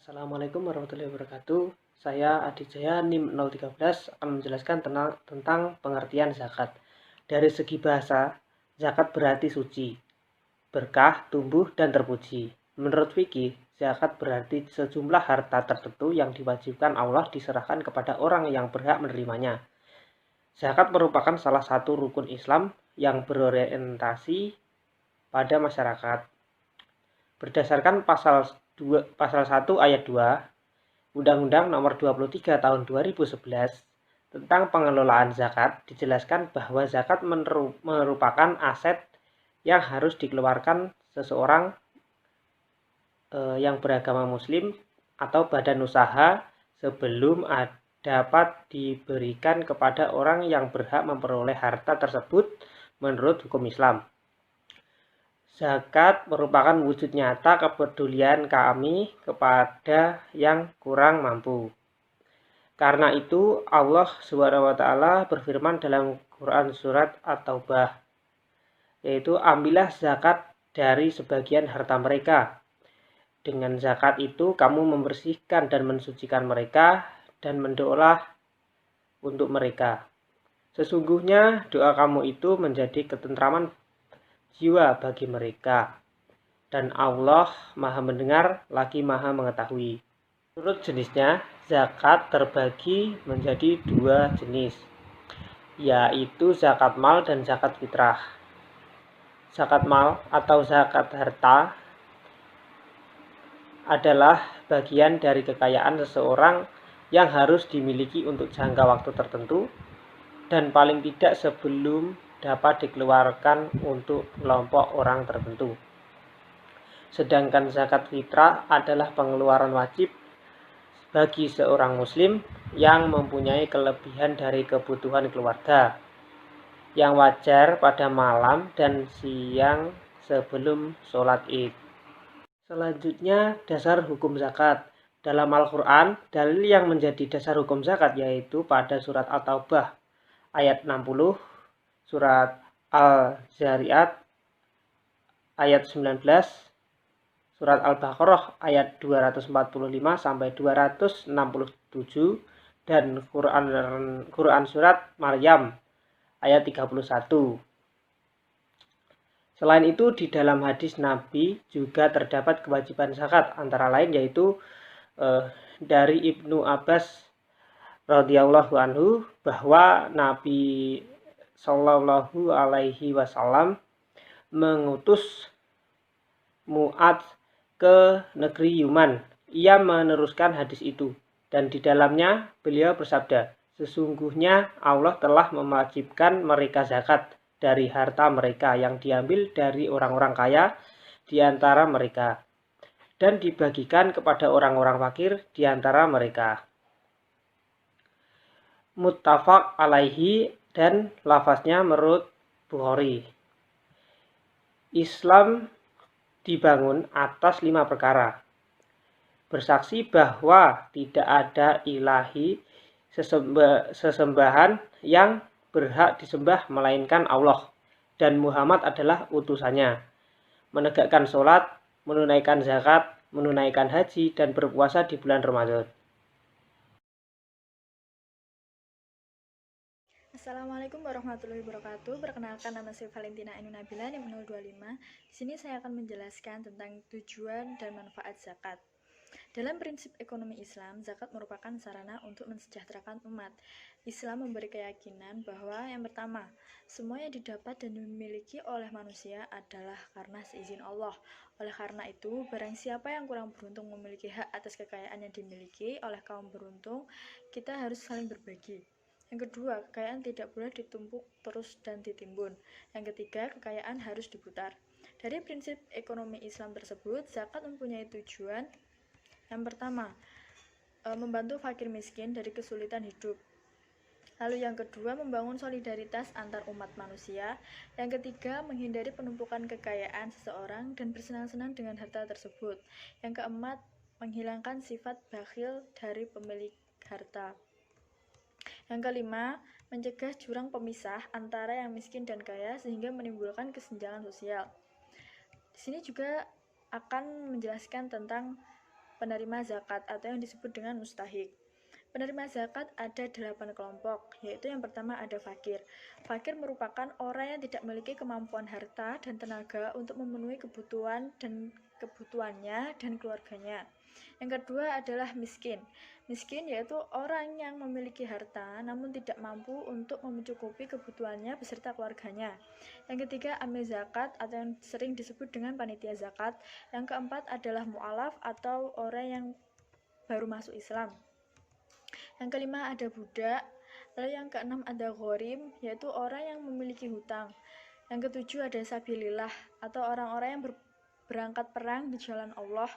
Assalamualaikum warahmatullahi wabarakatuh. Saya Adijaya NIM 013 akan menjelaskan tentang pengertian zakat. Dari segi bahasa, zakat berarti suci, berkah, tumbuh, dan terpuji. Menurut fikih, zakat berarti sejumlah harta tertentu yang diwajibkan Allah diserahkan kepada orang yang berhak menerimanya. Zakat merupakan salah satu rukun Islam yang berorientasi pada masyarakat. Berdasarkan pasal 1 ayat 2 Undang-Undang Nomor 23 Tahun 2011 tentang pengelolaan zakat dijelaskan bahwa zakat merupakan aset yang harus dikeluarkan seseorang yang beragama muslim atau badan usaha sebelum dapat diberikan kepada orang yang berhak memperoleh harta tersebut menurut hukum Islam. Zakat merupakan wujud nyata kepedulian kami kepada yang kurang mampu. Karena itu Allah SWT berfirman dalam Quran surat At-Taubah, yaitu ambillah zakat dari sebagian harta mereka. Dengan zakat itu kamu membersihkan dan mensucikan mereka dan mendoalah untuk mereka. Sesungguhnya doa kamu itu menjadi ketentraman jiwa bagi mereka. Dan Allah Maha Mendengar lagi Maha Mengetahui. Menurut jenisnya, zakat terbagi menjadi dua jenis, yaitu zakat mal dan zakat fitrah. Zakat mal atau zakat harta adalah bagian dari kekayaan seseorang yang harus dimiliki untuk jangka waktu tertentu dan paling tidak sebelum dapat dikeluarkan untuk kelompok orang tertentu. Sedangkan zakat fitrah adalah pengeluaran wajib bagi seorang muslim yang mempunyai kelebihan dari kebutuhan keluarga yang wajar pada malam dan siang sebelum sholat id. Selanjutnya, dasar hukum zakat. Dalam Al-Quran, dalil yang menjadi dasar hukum zakat yaitu pada surat At-Taubah ayat 60, surat Al-Zariyat ayat 19, surat Al-Baqarah ayat 245 sampai 267 dan Quran surat Maryam ayat 31. Selain itu di dalam hadis Nabi juga terdapat kewajiban zakat antara lain yaitu dari Ibnu Abbas radhiyallahu anhu bahwa Nabi Shallallahu alaihi wasallam mengutus Mu'adz ke negeri Yaman. Ia meneruskan hadis itu dan di dalamnya beliau bersabda, sesungguhnya Allah telah mewajibkan mereka zakat dari harta mereka yang diambil dari orang-orang kaya di antara mereka dan dibagikan kepada orang-orang fakir di antara mereka. Muttafaq alaihi dan lafaznya menurut Bukhari. Islam dibangun atas 5 perkara. Bersaksi bahwa tidak ada ilahi sesembahan yang berhak disembah melainkan Allah dan Muhammad adalah utusannya. Menegakkan sholat, menunaikan zakat, menunaikan haji, dan berpuasa di bulan Ramadan. Assalamualaikum warahmatullahi wabarakatuh. Perkenalkan, nama saya Valentina Enu Nabila, NIM 025. Di sini saya akan menjelaskan tentang tujuan dan manfaat zakat. Dalam prinsip ekonomi Islam, zakat merupakan sarana untuk mensejahterakan umat. Islam memberi keyakinan bahwa yang pertama, semua yang didapat dan dimiliki oleh manusia adalah karena seizin Allah. Oleh karena itu, barang siapa yang kurang beruntung memiliki hak atas kekayaan yang dimiliki oleh kaum beruntung, kita harus saling berbagi. Yang kedua, kekayaan tidak boleh ditumpuk terus dan ditimbun. Yang ketiga, kekayaan harus diputar. Dari prinsip ekonomi Islam tersebut, zakat mempunyai tujuan. Yang pertama, membantu fakir miskin dari kesulitan hidup. Lalu yang kedua, membangun solidaritas antar umat manusia. Yang ketiga, menghindari penumpukan kekayaan seseorang dan bersenang-senang dengan harta tersebut. Yang keempat, menghilangkan sifat bakhil dari pemilik harta. Yang kelima, mencegah jurang pemisah antara yang miskin dan kaya sehingga menimbulkan kesenjangan sosial. Di sini juga akan menjelaskan tentang penerima zakat atau yang disebut dengan mustahik. Penerima zakat ada 8 kelompok, yaitu yang pertama ada fakir. Fakir merupakan orang yang tidak memiliki kemampuan harta dan tenaga untuk memenuhi kebutuhannya dan keluarganya. Yang kedua adalah miskin. Miskin yaitu orang yang memiliki harta namun tidak mampu untuk mencukupi kebutuhannya beserta keluarganya. Yang ketiga amil zakat atau yang sering disebut dengan panitia zakat. Yang keempat adalah mu'alaf atau orang yang baru masuk Islam. Yang kelima ada budak, lalu yang keenam ada ghorim, yaitu orang yang memiliki hutang. Yang ketujuh ada sabilillah, atau orang-orang yang berangkat perang di jalan Allah.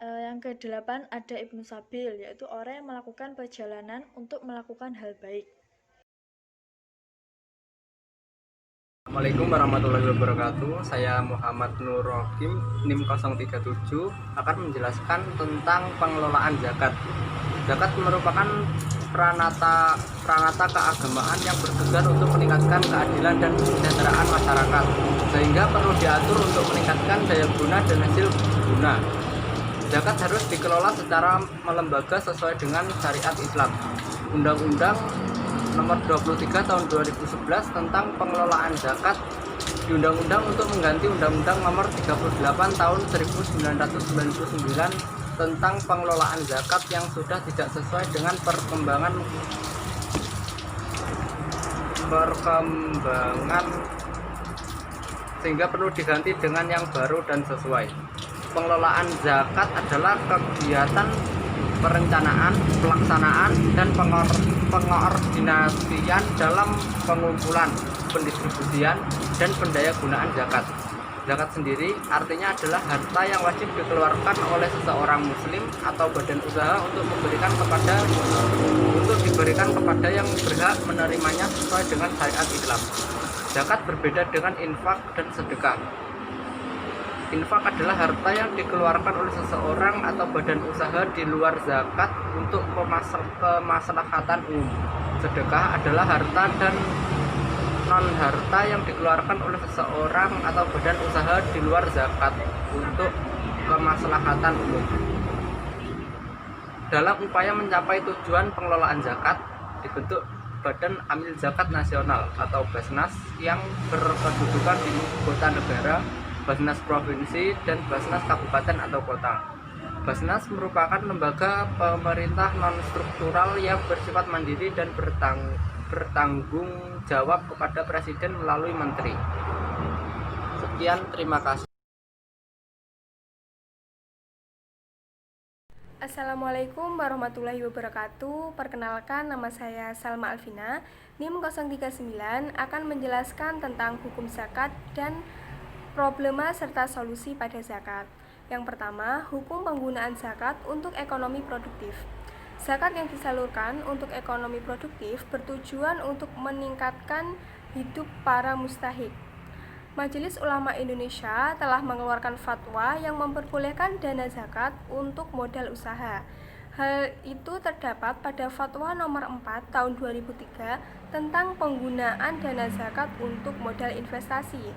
Yang kedelapan ada ibnu sabil, yaitu orang yang melakukan perjalanan untuk melakukan hal baik. Assalamualaikum warahmatullahi wabarakatuh. Saya Muhammad Nur Rohim, NIM 037, akan menjelaskan tentang pengelolaan zakat. Zakat merupakan peranata keagamaan yang bertujuan untuk meningkatkan keadilan dan kesejahteraan masyarakat, sehingga perlu diatur untuk meningkatkan daya guna dan hasil guna. Zakat harus dikelola secara melembaga sesuai dengan syariat Islam. Undang-Undang Nomor 23 Tahun 2011 tentang pengelolaan zakat diundang-undang untuk mengganti Undang-Undang Nomor 38 Tahun 1999 tentang pengelolaan zakat yang sudah tidak sesuai dengan perkembangan sehingga perlu diganti dengan yang baru dan sesuai. Pengelolaan zakat adalah kegiatan perencanaan, pelaksanaan, dan pengordinasian dalam pengumpulan, pendistribusian, dan pendayagunaan zakat. Zakat sendiri artinya adalah harta yang wajib dikeluarkan oleh seseorang muslim atau badan usaha untuk diberikan kepada yang berhak menerimanya sesuai dengan syariat Islam. Zakat berbeda dengan infak dan sedekah. Infak adalah harta yang dikeluarkan oleh seseorang atau badan usaha di luar zakat untuk kemaslahatan umum. Sedekah adalah harta dan non-harta yang dikeluarkan oleh seseorang atau badan usaha di luar zakat untuk kemaslahatan umum. Dalam upaya mencapai tujuan pengelolaan zakat, dibentuk Badan Amil Zakat Nasional atau Basnas yang berkedudukan di ibu kota negara, Basnas Provinsi, dan Basnas Kabupaten atau Kota. Basnas merupakan lembaga pemerintah non-struktural yang bersifat mandiri dan bertanggung jawab kepada Presiden melalui Menteri. Sekian, terima kasih. Assalamualaikum warahmatullahi wabarakatuh. Perkenalkan, nama saya Salma Alvina, NIM 039, akan menjelaskan tentang hukum zakat dan problema serta solusi pada zakat. Yang pertama, hukum penggunaan zakat untuk ekonomi produktif. Zakat yang disalurkan untuk ekonomi produktif bertujuan untuk meningkatkan hidup para mustahik. Majelis Ulama Indonesia telah mengeluarkan fatwa yang memperbolehkan dana zakat untuk modal usaha. Hal itu terdapat pada Fatwa Nomor 4 Tahun 2003 tentang penggunaan dana zakat untuk modal investasi.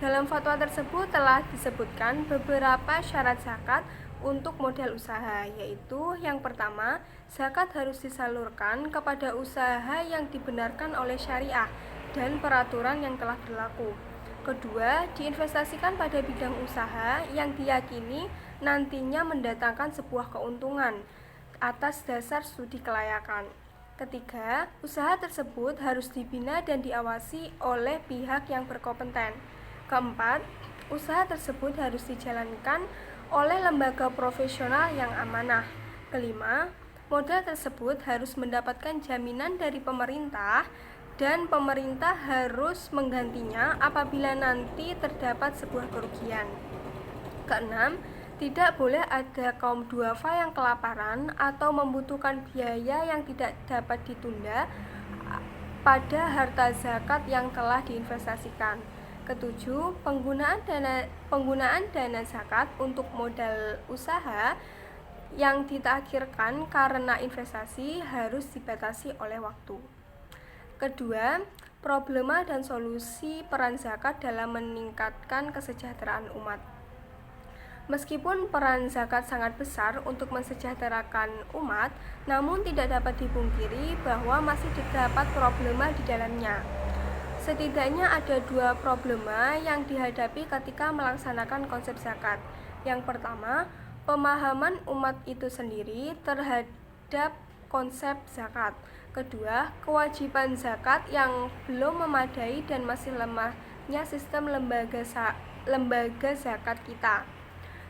Dalam fatwa tersebut telah disebutkan beberapa syarat zakat untuk modal usaha, yaitu yang pertama, zakat harus disalurkan kepada usaha yang dibenarkan oleh syariah dan peraturan yang telah berlaku. Kedua, diinvestasikan pada bidang usaha yang diyakini nantinya mendatangkan sebuah keuntungan atas dasar studi kelayakan. Ketiga, usaha tersebut harus dibina dan diawasi oleh pihak yang berkompeten. Keempat, usaha tersebut harus dijalankan oleh lembaga profesional yang amanah. Kelima, modal tersebut harus mendapatkan jaminan dari pemerintah dan pemerintah harus menggantinya apabila nanti terdapat sebuah kerugian. Keenam, tidak boleh ada kaum duafa yang kelaparan atau membutuhkan biaya yang tidak dapat ditunda pada harta zakat yang telah diinvestasikan. Ketujuh, penggunaan dana zakat untuk modal usaha yang ditakhirkan karena investasi harus dibatasi oleh waktu. Kedua, problema dan solusi peran zakat dalam meningkatkan kesejahteraan umat. Meskipun peran zakat sangat besar untuk mensejahterakan umat, namun tidak dapat dipungkiri bahwa masih terdapat problema di dalamnya. Setidaknya ada 2 problema yang dihadapi ketika melaksanakan konsep zakat. Yang pertama, pemahaman umat itu sendiri terhadap konsep zakat. Kedua, kewajiban zakat yang belum memadai dan masih lemahnya sistem lembaga zakat kita.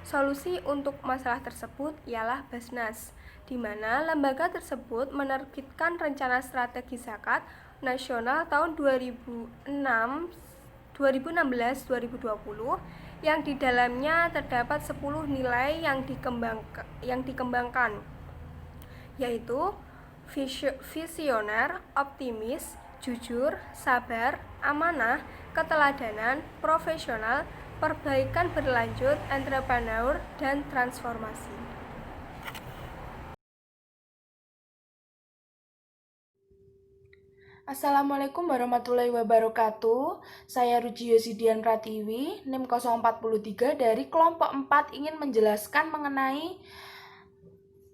Solusi untuk masalah tersebut ialah Basnas, di mana lembaga tersebut menerbitkan rencana strategi zakat nasional tahun 2016-2020 yang di dalamnya terdapat 10 nilai yang dikembangkan, yaitu visioner, optimis, jujur, sabar, amanah, keteladanan, profesional, perbaikan berlanjut, entrepreneur, dan transformasi. Assalamualaikum warahmatullahi wabarakatuh. Saya Ruji Yosidian Pratiwi, NIM 043 dari kelompok 4 ingin menjelaskan mengenai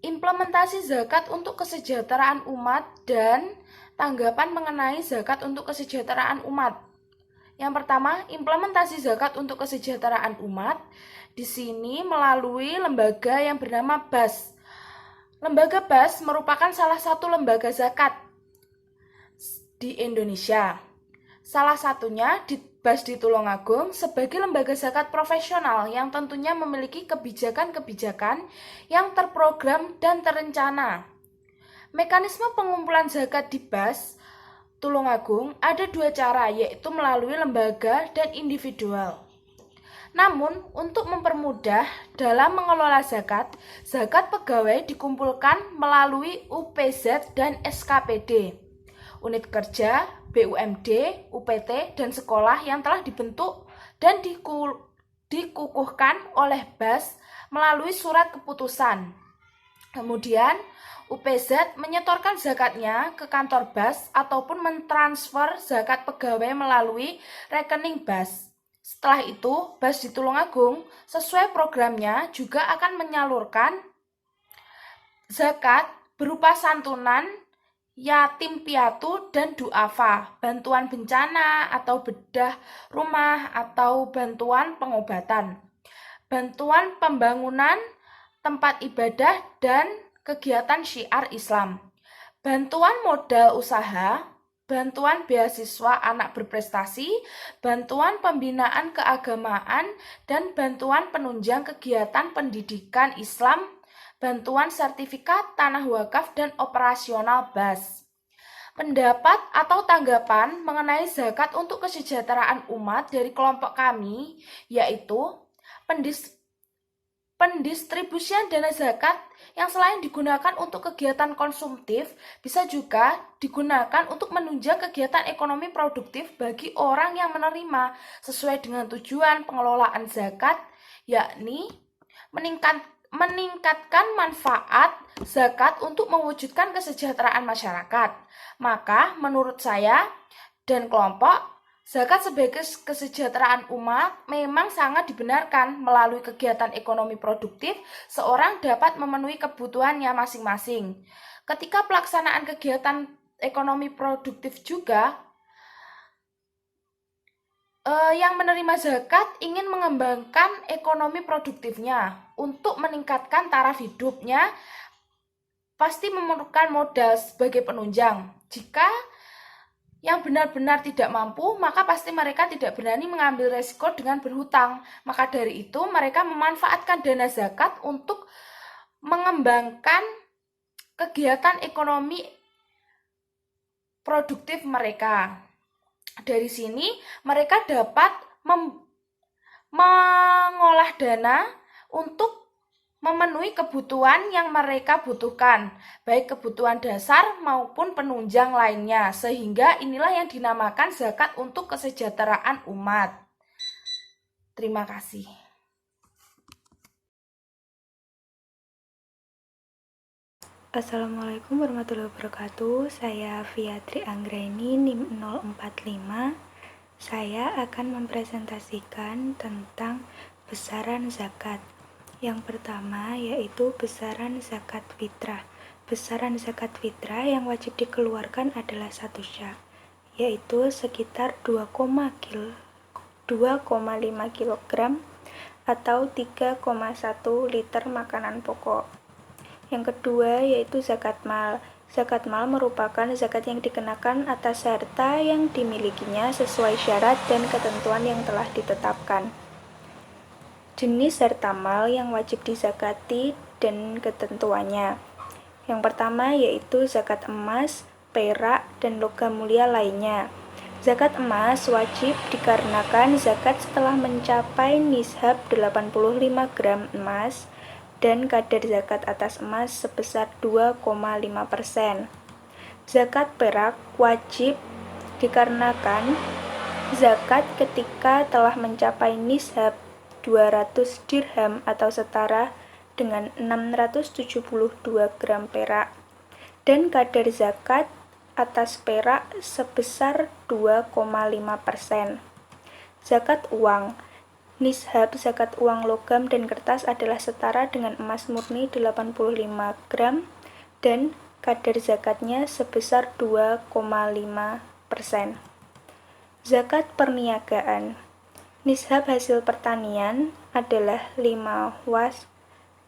implementasi zakat untuk kesejahteraan umat dan tanggapan mengenai zakat untuk kesejahteraan umat. Yang pertama, implementasi zakat untuk kesejahteraan umat di sini melalui lembaga yang bernama BAS. Lembaga BAS merupakan salah satu lembaga zakat di Indonesia. Salah satunya di BAS di Tulungagung sebagai lembaga zakat profesional yang tentunya memiliki kebijakan-kebijakan yang terprogram dan terencana. Mekanisme pengumpulan zakat di BAS Tulungagung ada 2 cara, yaitu melalui lembaga dan individual. Namun, untuk mempermudah dalam mengelola zakat pegawai dikumpulkan melalui UPZ dan SKPD, unit kerja, BUMD, UPT, dan sekolah yang telah dibentuk dan dikukuhkan oleh BAS melalui surat keputusan. Kemudian, UPZ menyetorkan zakatnya ke kantor BAS ataupun mentransfer zakat pegawai melalui rekening BAS. Setelah itu, BAS di Tulungagung sesuai programnya juga akan menyalurkan zakat berupa santunan, yatim piatu, dan duafa, bantuan bencana atau bedah rumah atau bantuan pengobatan, bantuan pembangunan tempat ibadah dan kegiatan syiar Islam, bantuan modal usaha, bantuan beasiswa anak berprestasi, bantuan pembinaan keagamaan, dan bantuan penunjang kegiatan pendidikan Islam, bantuan sertifikat tanah wakaf dan operasional BAS. Pendapat atau tanggapan mengenai zakat untuk kesejahteraan umat dari kelompok kami yaitu pendistribusian dana zakat yang selain digunakan untuk kegiatan konsumtif, bisa juga digunakan untuk menunjang kegiatan ekonomi produktif bagi orang yang menerima sesuai dengan tujuan pengelolaan zakat, yakni meningkatkan manfaat zakat untuk mewujudkan kesejahteraan masyarakat. Maka menurut saya dan kelompok, zakat sebagai kesejahteraan umat memang sangat dibenarkan. Melalui kegiatan ekonomi produktif, seorang dapat memenuhi kebutuhannya masing-masing. Ketika pelaksanaan kegiatan ekonomi produktif juga, yang menerima zakat ingin mengembangkan ekonomi produktifnya untuk meningkatkan taraf hidupnya, pasti memerlukan modal sebagai penunjang. Jika yang benar-benar tidak mampu, maka pasti mereka tidak berani mengambil resiko dengan berhutang. Maka dari itu, mereka memanfaatkan dana zakat untuk mengembangkan kegiatan ekonomi produktif mereka. Dari sini, mereka dapat mengolah dana untuk memenuhi kebutuhan yang mereka butuhkan, baik kebutuhan dasar maupun penunjang lainnya, sehingga inilah yang dinamakan zakat untuk kesejahteraan umat. Terima kasih. Assalamualaikum warahmatullahi wabarakatuh. Saya Fiatri Anggreni, NIM 045. Saya akan mempresentasikan tentang besaran zakat. Yang pertama yaitu besaran zakat fitrah. Besaran zakat fitrah yang wajib dikeluarkan adalah 1 sya', yaitu sekitar 2,5 kg atau 3,1 liter makanan pokok. Yang kedua yaitu zakat mal. Zakat mal merupakan zakat yang dikenakan atas harta yang dimilikinya sesuai syarat dan ketentuan yang telah ditetapkan. Jenis harta mal yang wajib dizakati dan ketentuannya. Yang pertama yaitu zakat emas, perak, dan logam mulia lainnya. Zakat emas wajib dikarenakan zakat setelah mencapai nishab 85 gram emas dan kadar zakat atas emas sebesar 2,5%. Zakat perak wajib dikarenakan zakat ketika telah mencapai nishab 200 dirham atau setara dengan 672 gram perak, dan kadar zakat atas perak sebesar 2,5%. Zakat uang. Nishab zakat uang logam dan kertas adalah setara dengan emas murni 85 gram dan kadar zakatnya sebesar 2,5%. Zakat perniagaan. Nishab hasil pertanian adalah 5 was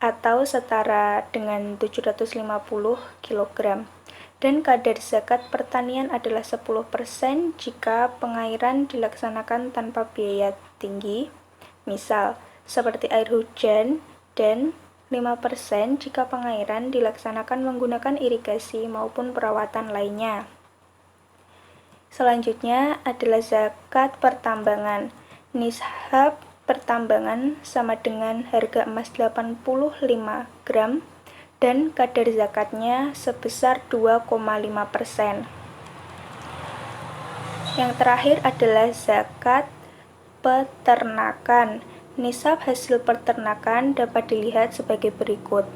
atau setara dengan 750 kg. Dan kadar zakat pertanian adalah 10% jika pengairan dilaksanakan tanpa biaya tinggi, misal seperti air hujan, dan 5% jika pengairan dilaksanakan menggunakan irigasi maupun perawatan lainnya. Selanjutnya adalah zakat pertambangan. Nishab pertambangan sama dengan harga emas 85 gram dan kadar zakatnya sebesar 2,5%. Yang terakhir adalah zakat peternakan. Nisab hasil peternakan dapat dilihat sebagai berikut.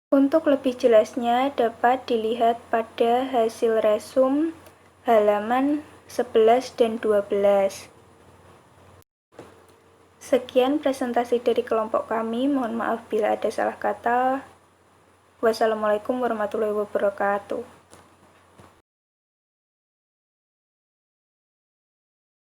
Untuk lebih jelasnya dapat dilihat pada hasil resum halaman 11 dan 12. Sekian presentasi dari kelompok kami, mohon maaf bila ada salah kata. Wassalamualaikum warahmatullahi wabarakatuh.